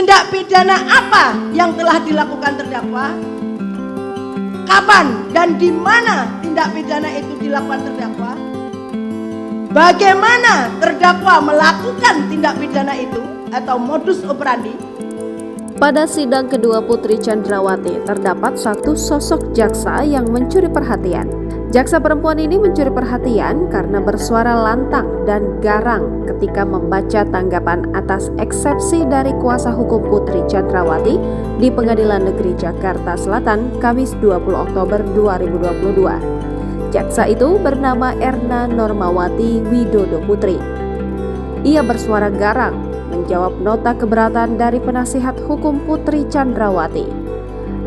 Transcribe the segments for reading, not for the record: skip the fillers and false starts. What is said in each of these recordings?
Tindak pidana apa yang telah dilakukan terdakwa? Kapan dan di mana tindak pidana itu dilakukan terdakwa? Bagaimana terdakwa melakukan tindak pidana itu atau modus operandi? Pada sidang kedua Putri Chandrawati, terdapat satu sosok jaksa yang mencuri perhatian. Jaksa perempuan ini mencuri perhatian karena bersuara lantang dan garang ketika membaca tanggapan atas eksepsi dari kuasa hukum Putri Chandrawati di Pengadilan Negeri Jakarta Selatan, Kamis 20 Oktober 2022. Jaksa itu bernama Erna Normawati Widodo Putri. Ia bersuara garang menjawab nota keberatan dari penasihat hukum Putri Chandrawati.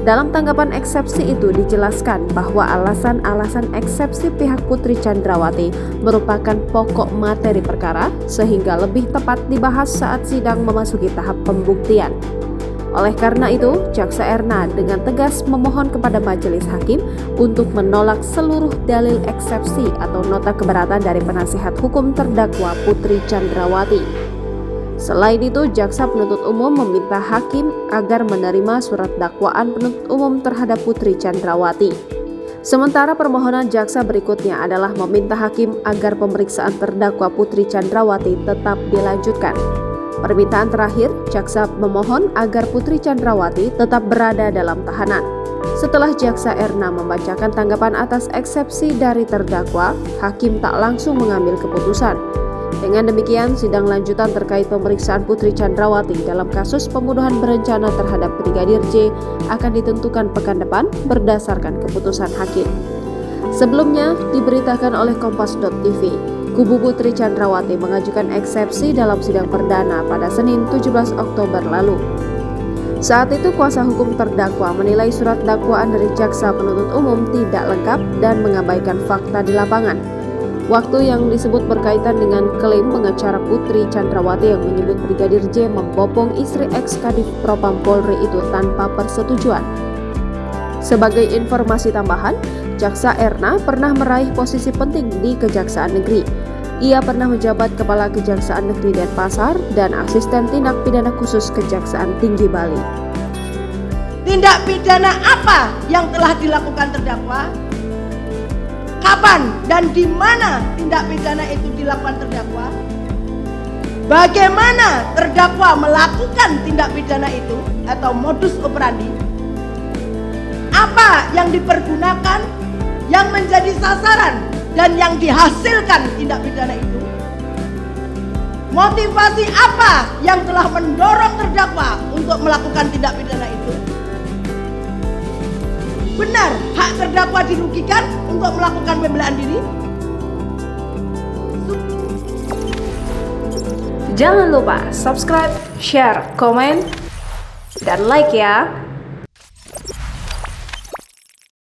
Dalam tanggapan eksepsi itu dijelaskan bahwa alasan-alasan eksepsi pihak Putri Chandrawati merupakan pokok materi perkara sehingga lebih tepat dibahas saat sidang memasuki tahap pembuktian. Oleh karena itu, Jaksa Erna dengan tegas memohon kepada majelis hakim untuk menolak seluruh dalil eksepsi atau nota keberatan dari penasihat hukum terdakwa Putri Chandrawati. Selain itu, jaksa penuntut umum meminta hakim agar menerima surat dakwaan penuntut umum terhadap Putri Chandrawati. Sementara permohonan jaksa berikutnya adalah meminta hakim agar pemeriksaan terdakwa Putri Chandrawati tetap dilanjutkan. Permintaan terakhir, jaksa memohon agar Putri Chandrawati tetap berada dalam tahanan. Setelah Jaksa Erna membacakan tanggapan atas eksepsi dari terdakwa, hakim tak langsung mengambil keputusan. Dengan demikian, sidang lanjutan terkait pemeriksaan Putri Chandrawati dalam kasus pembunuhan berencana terhadap Brigadir J akan ditentukan pekan depan berdasarkan keputusan hakim. Sebelumnya, diberitakan oleh Kompas.tv, kubu Putri Chandrawati mengajukan eksepsi dalam sidang perdana pada Senin 17 Oktober lalu. Saat itu, kuasa hukum terdakwa menilai surat dakwaan dari jaksa penuntut umum tidak lengkap dan mengabaikan fakta di lapangan. Waktu yang disebut berkaitan dengan klaim pengacara Putri Chandrawati yang menyebut Brigadir J membopong istri ex-Kadif Propam Polri itu tanpa persetujuan. Sebagai informasi tambahan, Jaksa Erna pernah meraih posisi penting di Kejaksaan Negeri. Ia pernah menjabat Kepala Kejaksaan Negeri Denpasar dan Asisten Tindak Pidana Khusus Kejaksaan Tinggi Bali. Tindak pidana apa yang telah dilakukan terdakwa? Kapan dan di mana tindak pidana itu dilakukan terdakwa? Bagaimana terdakwa melakukan tindak pidana itu atau modus operandi? Apa yang dipergunakan, yang menjadi sasaran dan yang dihasilkan tindak pidana itu? Motivasi apa yang telah mendorong terdakwa untuk melakukan tindak pidana itu? Benar hak terdakwa dirugikan untuk melakukan pembelaan diri? Jangan lupa subscribe, share, komen, dan like ya!